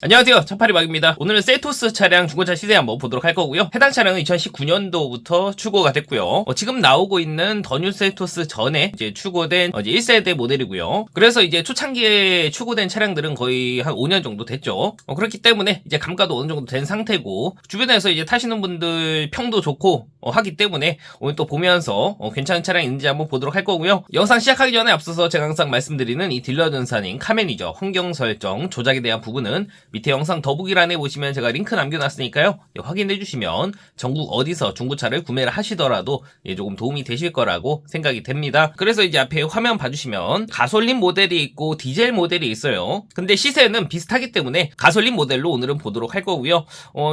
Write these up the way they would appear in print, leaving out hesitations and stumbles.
안녕하세요, 차파리박입니다. 오늘은 셀토스 차량 중고차 시세 한번 보도록 할 거고요. 해당 차량은 2019년도부터 출고가 됐고요. 지금 나오고 있는 더 뉴 셀토스 전에 이제 출고된 1세대 모델이고요. 그래서 이제 초창기에 출고된 차량들은 거의 한 5년 정도 됐죠. 그렇기 때문에 이제 감가도 어느 정도 된 상태고, 주변에서 이제 타시는 분들 평도 좋고 하기 때문에 오늘 또 보면서 괜찮은 차량이 있는지 한번 보도록 할 거고요. 영상 시작하기 전에 앞서서 제가 항상 말씀드리는 이 딜러 전산인 카메니저 환경 설정 조작에 대한 부분은 밑에 영상 더보기란에 보시면 제가 링크 남겨놨으니까요. 확인해주시면 전국 어디서 중고차를 구매를 하시더라도 조금 도움이 되실 거라고 생각이 됩니다. 그래서 이제 앞에 화면 봐주시면 가솔린 모델이 있고 디젤 모델이 있어요. 근데 시세는 비슷하기 때문에 가솔린 모델로 오늘은 보도록 할 거고요.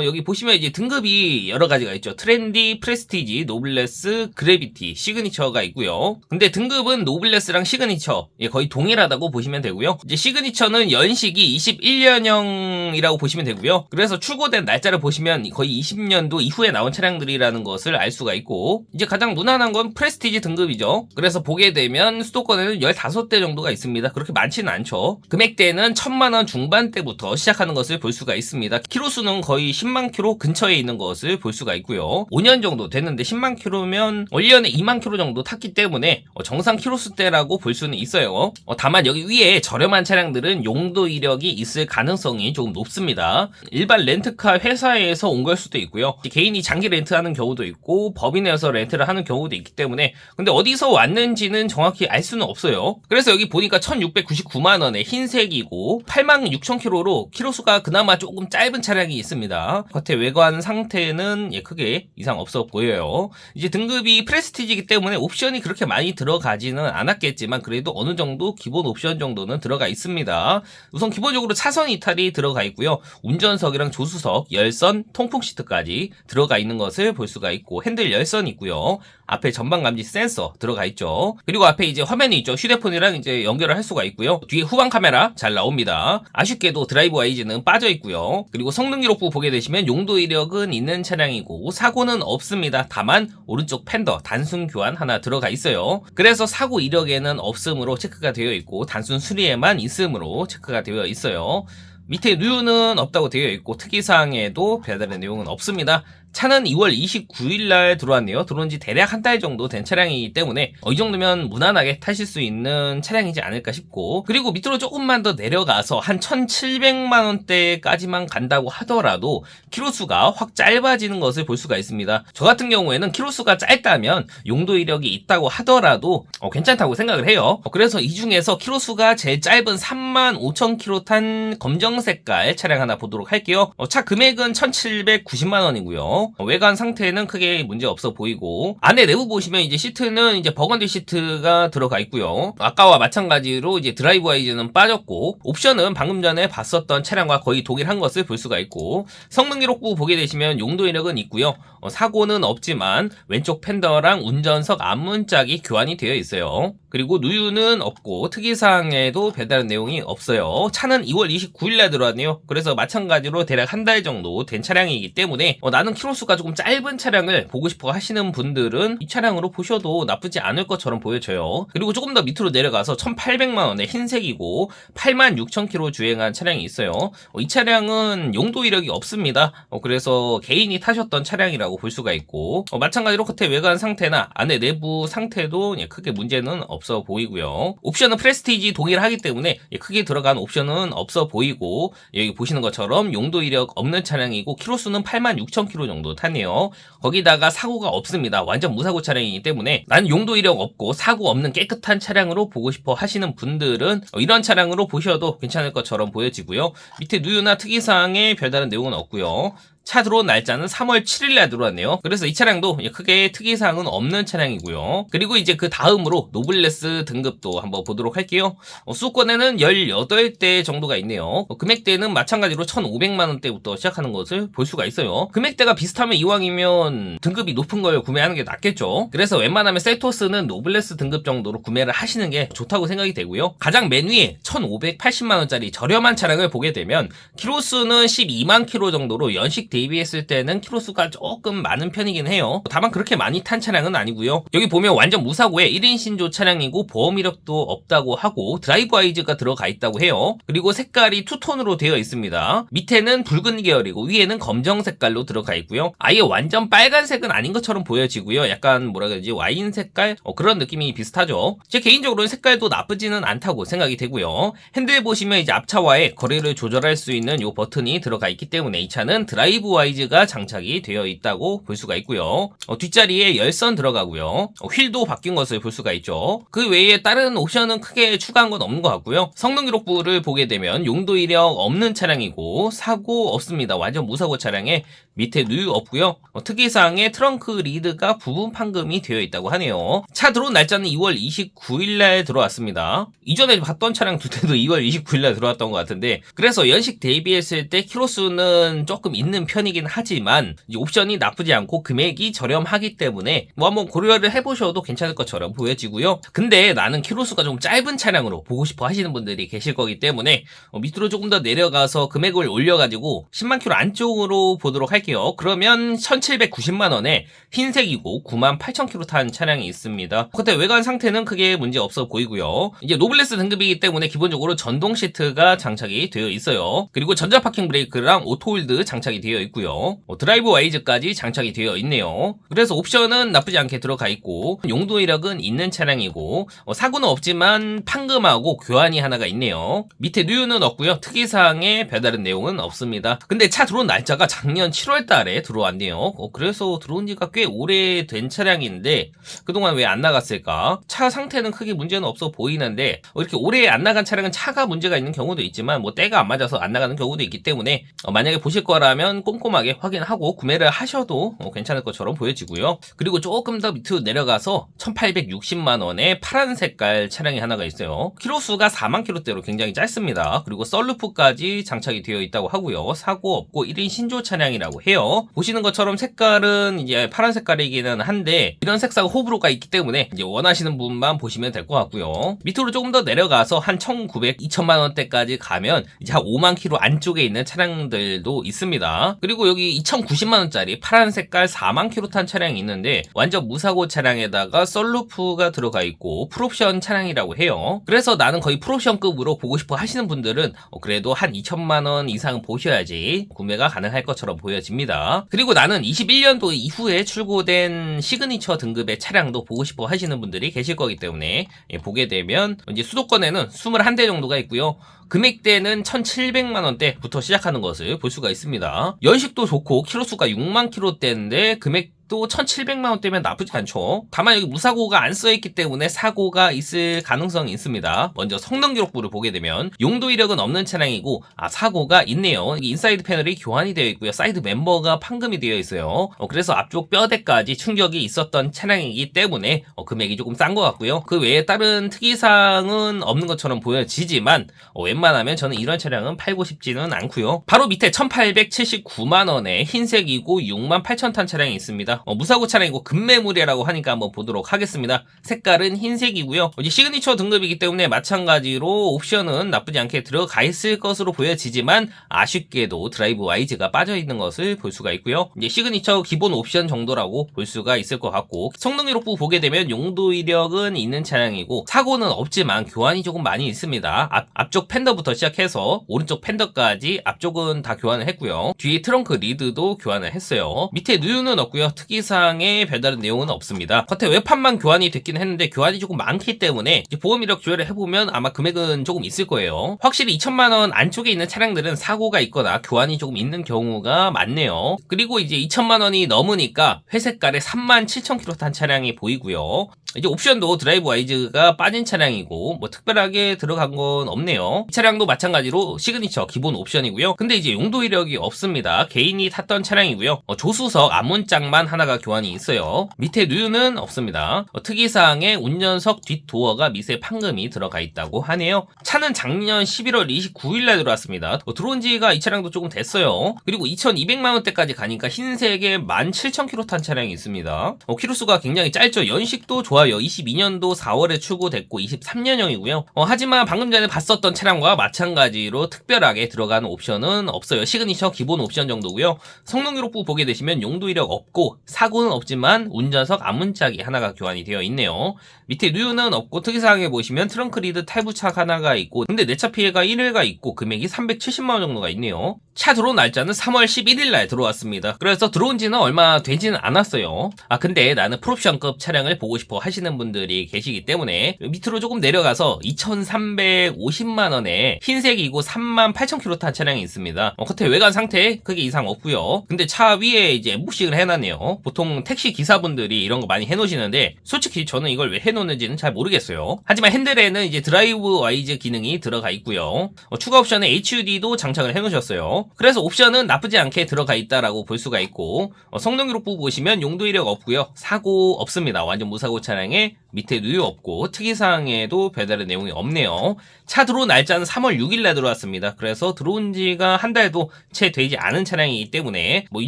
여기 보시면 이제 등급이 여러 가지가 있죠. 트렌디, 프레스티지, 노블레스, 그래비티, 시그니처가 있고요. 근데 등급은 노블레스랑 시그니처 거의 동일하다고 보시면 되고요. 이제 시그니처는 연식이 21년형 이라고 보시면 되고요. 그래서 출고된 날짜를 보시면 거의 20년도 이후에 나온 차량들이라는 것을 알 수가 있고, 이제 가장 무난한 건 프레스티지 등급이죠. 그래서 보게 되면 수도권에는 15대 정도가 있습니다. 그렇게 많지는 않죠. 금액대는 1000만원 중반대부터 시작하는 것을 볼 수가 있습니다. 키로수는 거의 10만 킬로 근처에 있는 것을 볼 수가 있고요. 5년 정도 됐는데 10만 킬로면 1년에 2만 킬로 정도 탔기 때문에 정상 키로수대라고 볼 수는 있어요. 다만 여기 위에 저렴한 차량들은 용도 이력이 있을 가능성이 조금 높습니다. 일반 렌트카 회사에서 온 걸 수도 있고요. 개인이 장기 렌트하는 경우도 있고 법인에서 렌트를 하는 경우도 있기 때문에, 근데 어디서 왔는지는 정확히 알 수는 없어요. 그래서 여기 보니까 1699만원에 흰색이고 86,000km로 키로수가 그나마 조금 짧은 차량이 있습니다. 겉에 외관 상태는 크게 이상 없어 보여요. 이제 등급이 프레스티지이기 때문에 옵션이 그렇게 많이 들어가지는 않았겠지만 그래도 어느 정도 기본 옵션 정도는 들어가 있습니다. 우선 기본적으로 차선 이탈이 들어가 있고요. 운전석이랑 조수석, 열선, 통풍 시트까지 들어가 있는 것을 볼 수가 있고, 핸들 열선 있고요. 앞에 전방 감지 센서 들어가 있죠. 그리고 앞에 이제 화면이 있죠. 휴대폰이랑 이제 연결을 할 수가 있고요. 뒤에 후방 카메라 잘 나옵니다. 아쉽게도 드라이브 와이즈는 빠져 있고요. 그리고 성능 기록부 보게 되시면 용도 이력은 있는 차량이고 사고는 없습니다. 다만 오른쪽 팬더 단순 교환 하나 들어가 있어요. 그래서 사고 이력에는 없음으로 체크가 되어 있고 단순 수리에만 있음으로 체크가 되어 있어요. 밑에 누유는 없다고 되어 있고 특이사항에도 별다른 내용은 없습니다. 차는 2월 29일날 들어왔네요. 들어온 지 대략 한 달 정도 된 차량이기 때문에 이 정도면 무난하게 타실 수 있는 차량이지 않을까 싶고, 그리고 밑으로 조금만 더 내려가서 한 1700만원대까지만 간다고 하더라도 키로수가 확 짧아지는 것을 볼 수가 있습니다. 저 같은 경우에는 키로수가 짧다면 용도 이력이 있다고 하더라도 괜찮다고 생각을 해요. 그래서 이 중에서 키로수가 제일 짧은 35,000km 탄 검정 색깔 차량 하나 보도록 할게요. 차 금액은 1790만원이고요. 외관 상태는 크게 문제 없어 보이고, 안에 내부 보시면 이제 시트는 이제 버건디 시트가 들어가 있고요. 아까와 마찬가지로 이제 드라이브 와이즈는 빠졌고, 옵션은 방금 전에 봤었던 차량과 거의 동일한 것을 볼 수가 있고, 성능 기록부 보게 되시면 용도 이력은 있고요. 사고는 없지만 왼쪽 팬더랑 운전석 앞문짝이 교환이 되어 있어요. 그리고 누유는 없고 특이사항에도 별다른 내용이 없어요. 차는 2월 29일날 들어왔네요. 그래서 마찬가지로 대략 한 달 정도 된 차량이기 때문에 나는 키로수가 조금 짧은 차량을 보고 싶어 하시는 분들은 이 차량으로 보셔도 나쁘지 않을 것처럼 보여져요. 그리고 조금 더 밑으로 내려가서 1800만원에 흰색이고 86,000km 주행한 차량이 있어요. 이 차량은 용도 이력이 없습니다. 그래서 개인이 타셨던 차량이라고 볼 수가 있고, 마찬가지로 겉에 외관 상태나 안에 내부 상태도 크게 문제는 없어 보이고요. 옵션은 프레스티지 동일하기 때문에 크게 들어간 옵션은 없어 보이고, 여기 보시는 것처럼 용도 이력 없는 차량이고 키로수는 86,000km 정도 탔네요. 거기다가 사고가 없습니다. 완전 무사고 차량이기 때문에 난 용도 이력 없고 사고 없는 깨끗한 차량으로 보고 싶어 하시는 분들은 이런 차량으로 보셔도 괜찮을 것처럼 보여지고요. 밑에 누유나 특이사항에 별다른 내용은 없고요. 차 들어온 날짜는 3월 7일날 들어왔네요. 그래서 이 차량도 크게 특이사항은 없는 차량이고요. 그리고 이제 그 다음으로 노블레스 등급도 한번 보도록 할게요. 수도권에는 18대 정도가 있네요. 금액대는 마찬가지로 1,500만원대부터 시작하는 것을 볼 수가 있어요. 금액대가 비슷하면 이왕이면 등급이 높은 걸 구매하는 게 낫겠죠. 그래서 웬만하면 셀토스는 노블레스 등급 정도로 구매를 하시는 게 좋다고 생각이 되고요. 가장 맨 위에 1,580만원짜리 저렴한 차량을 보게 되면 키로수는 12만 킬로 정도로 연식 대비했을 때는 키로수가 조금 많은 편이긴 해요. 다만 그렇게 많이 탄 차량은 아니고요. 여기 보면 완전 무사고에 1인 신조 차량이고 보험 이력도 없다고 하고 드라이브 와이즈가 들어가 있다고 해요. 그리고 색깔이 투톤으로 되어 있습니다. 밑에는 붉은 계열이고 위에는 검정 색깔로 들어가 있고요. 아예 완전 빨간색은 아닌 것처럼 보여지고요. 약간 뭐라 그러지, 와인 색깔? 그런 느낌이 비슷하죠. 제 개인적으로는 색깔도 나쁘지는 않다고 생각이 되고요. 핸들에 보시면 이제 앞차와의 거리를 조절할 수 있는 요 버튼이 들어가 있기 때문에 이 차는 드라이브 와이즈가 장착이 되어 있다고 볼 수가 있고요. 뒷자리에 열선 들어가고요. 휠도 바뀐 것을 볼 수가 있죠. 그 외에 다른 옵션은 크게 추가한 건 없는 것 같고요. 성능 기록부를 보게 되면 용도 이력 없는 차량이고 사고 없습니다. 완전 무사고 차량에 밑에 누유 없고요. 특이사항에 트렁크 리드가 부분 판금이 되어 있다고 하네요. 차 들어온 날짜는 2월 29일날 들어왔습니다. 이전에 봤던 차량 두 대도 2월 29일날 들어왔던 것 같은데, 그래서 연식 대비했을 때 키로수는 조금 있는 편이긴 하지만 옵션이 나쁘지 않고 금액이 저렴하기 때문에 뭐 한번 고려를 해보셔도 괜찮을 것처럼 보여지고요. 근데 나는 키로수가 좀 짧은 차량으로 보고 싶어 하시는 분들이 계실 거기 때문에 밑으로 조금 더 내려가서 금액을 올려가지고 10만 킬로 안쪽으로 보도록 할게요. 그러면 1790만원에 흰색이고 98,000km 탄 차량이 있습니다. 겉에 외관 상태는 크게 문제 없어 보이고요. 이제 노블레스 등급이기 때문에 기본적으로 전동 시트가 장착이 되어 있어요. 그리고 전자 파킹 브레이크랑 오토홀드 장착이 되어 있고요. 드라이브 와이즈까지 장착이 되어 있네요. 그래서 옵션은 나쁘지 않게 들어가 있고 용도 이력은 있는 차량이고 사고는 없지만 판금하고 교환이 하나가 있네요. 밑에 누유는 없고요. 특이사항에 별다른 내용은 없습니다. 근데 차 들어온 날짜가 작년 7월 달에 들어왔네요. 그래서 들어온 지가 꽤 오래된 차량인데 그동안 왜 안 나갔을까? 차 상태는 크게 문제는 없어 보이는데 이렇게 오래 안 나간 차량은 차가 문제가 있는 경우도 있지만 뭐 때가 안 맞아서 안 나가는 경우도 있기 때문에 만약에 보실 거라면 꼼꼼하게 확인하고 구매를 하셔도 괜찮을 것처럼 보여지고요. 그리고 조금 더 밑으로 내려가서 1860만원에 파란 색깔 차량이 하나가 있어요. 키로수가 4만 킬로대로 굉장히 짧습니다. 그리고 썬루프까지 장착이 되어 있다고 하고요. 사고 없고 1인 신조 차량이라고 해요. 보시는 것처럼 색깔은 이제 파란 색깔이기는 한데 이런 색상 호불호가 있기 때문에 이제 원하시는 분만 보시면 될 것 같고요. 밑으로 조금 더 내려가서 한 1900, 2000만원대까지 가면 이제 한 5만 킬로 안쪽에 있는 차량들도 있습니다. 그리고 여기 2090만원짜리 파란 색깔 4만 킬로 탄 차량이 있는데 완전 무사고 차량에다가 썬루프가 들어가 있고 풀옵션 차량이라고 해요. 그래서 나는 거의 풀옵션급으로 보고 싶어 하시는 분들은 그래도 한 2천만원 이상 보셔야지 구매가 가능할 것처럼 보여집니다. 그리고 나는 21년도 이후에 출고된 시그니처 등급의 차량도 보고 싶어 하시는 분들이 계실 거기 때문에 보게 되면 이제 수도권에는 21대 정도가 있고요. 금액대는 1700만원대부터 시작하는 것을 볼 수가 있습니다. 연식도 좋고 키로수가 6만 킬로대인데 금액도 1700만원대면 나쁘지 않죠. 다만 여기 무사고가 안 써있기 때문에 사고가 있을 가능성이 있습니다. 먼저 성능 기록부를 보게 되면 용도 이력은 없는 차량이고 사고가 있네요. 인사이드 패널이 교환이 되어 있고요. 사이드 멤버가 판금이 되어 있어요. 그래서 앞쪽 뼈대까지 충격이 있었던 차량이기 때문에 금액이 조금 싼 것 같고요. 그 외에 다른 특이사항은 없는 것처럼 보여지지만 웬만하면 저는 이런 차량은 팔고 싶지는 않고요. 바로 밑에 1879만원에 흰색이고 68,000 탄 차량이 있습니다. 무사고 차량이고 급매물이라고 하니까 한번 보도록 하겠습니다. 색깔은 흰색이고요. 이제 시그니처 등급이기 때문에 마찬가지로 옵션은 나쁘지 않게 들어가 있을 것으로 보여지지만 아쉽게도 드라이브 와이즈가 빠져있는 것을 볼 수가 있고요. 이제 시그니처 기본 옵션 정도라고 볼 수가 있을 것 같고 성능 기록부 보게 되면 용도 이력은 있는 차량이고 사고는 없지만 교환이 조금 많이 있습니다. 앞쪽 팬더부터 시작해서 오른쪽 팬더까지 앞쪽은 다 교환을 했고요. 뒤에 트렁크 리드도 교환을 했어요. 밑에 누유는 없고요. 특이사항에 별다른 내용은 없습니다. 겉에 외판만 교환이 됐긴 했는데 교환이 조금 많기 때문에 보험 이력 조회를 해보면 아마 금액은 조금 있을 거예요. 확실히 2천만원 안쪽에 있는 차량들은 사고가 있거나 교환이 조금 있는 경우가 많네요. 그리고 이제 2천만원이 넘으니까 회색깔의 37,000km 탄 차량이 보이고요. 이제 옵션도 드라이브 와이즈가 빠진 차량이고 뭐 특별하게 들어간 건 없네요. 이 차량도 마찬가지로 시그니처 기본 옵션이고요. 근데 이제 용도 이력이 없습니다. 개인이 탔던 차량이고요. 조수석 앞문짝만 하나가 교환이 있어요. 밑에 누유는 없습니다. 특이사항에 운전석 뒷도어가 미세 판금이 들어가 있다고 하네요. 차는 작년 11월 29일날 들어왔습니다. 들어온 지가 이 차량도 조금 됐어요. 그리고 2200만원대까지 가니까 흰색에 17,000km 탄 차량이 있습니다. 키로수가 굉장히 짧죠. 연식도 좋아 나와요. 22년도 4월에 출고됐고 23년형이고요. 하지만 방금 전에 봤었던 차량과 마찬가지로 특별하게 들어가는 옵션은 없어요. 시그니처 기본 옵션 정도고요. 성능 기록부 보게 되시면 용도 이력 없고 사고는 없지만 운전석 앞문짝이 하나가 교환이 되어 있네요. 밑에 누유는 없고 특이사항에 보시면 트렁크 리드 탈부착 하나가 있고 근데 내차 피해가 1회가 있고 금액이 370만원 정도가 있네요. 차 들어온 날짜는 3월 11일날 들어왔습니다. 그래서 들어온 지는 얼마 되지는 않았어요. 근데 나는 풀옵션급 차량을 보고 싶어 하시는 분들이 계시기 때문에 밑으로 조금 내려가서 2350만원에 흰색이고 38,000km 탄 차량이 있습니다. 겉에 외관 상태 크게 이상 없고요. 근데 차 위에 이제 엠보식을 해놨네요. 보통 택시 기사분들이 이런 거 많이 해놓으시는데 솔직히 저는 이걸 왜 해놓는지는 잘 모르겠어요. 하지만 핸들에는 이제 드라이브 와이즈 기능이 들어가 있고요. 추가 옵션에 HUD도 장착을 해놓으셨어요. 그래서 옵션은 나쁘지 않게 들어가 있다라고 볼 수가 있고 성능 기록부 보시면 용도 이력 없고요. 사고 없습니다. 완전 무사고 차량에 밑에 누유 없고 특이사항에도 별다른 내용이 없네요. 차 들어온 날짜는 3월 6일날 들어왔습니다. 그래서 들어온 지가 한 달도 채 되지 않은 차량이기 때문에 이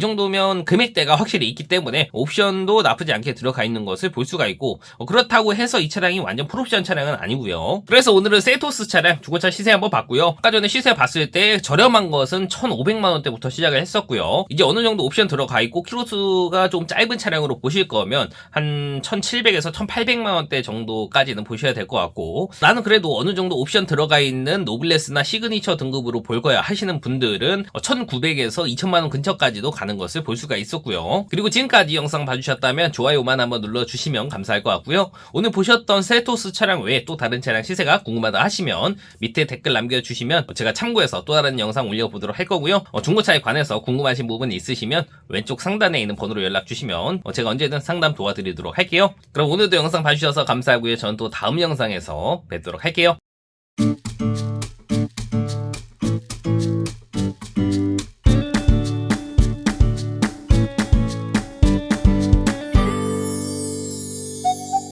정도면 금액대가 확실히 있기 때문에 옵션도 나쁘지 않게 들어가 있는 것을 볼 수가 있고 그렇다고 해서 이 차량이 완전 풀옵션 차량은 아니고요. 그래서 오늘은 세토스 차량 중고차 시세 한번 봤고요. 아까 전에 시세 봤을 때 저렴한 것은 1,500만원대부터 시작을 했었고요. 이제 어느 정도 옵션 들어가 있고 키로수가 좀 짧은 차량으로 보실 거면 한 1,700에서 1,800만원대 정도까지는 보셔야 될 것 같고 나는 그래도 어느 정도 옵션 들어가 있는 노블레스나 시그니처 등급으로 볼 거야 하시는 분들은 1,900에서 2,000만원 근처까지도 가는 것을 볼 수가 있었고요. 그리고 지금까지 영상 봐주셨다면 좋아요만 한번 눌러주시면 감사할 것 같고요. 오늘 보셨던 셀토스 차량 외에 또 다른 차량 시세가 궁금하다 하시면 밑에 댓글 남겨주시면 제가 참고해서 또 다른 영상 올려보도록 할 거고요. 중고차에 관해서 궁금하신 부분이 있으시면 왼쪽 상단에 있는 번호로 연락주시면 제가 언제든 상담 도와드리도록 할게요. 그럼 오늘도 영상 봐주셔서 감사하고요. 저는 또 다음 영상에서 뵙도록 할게요.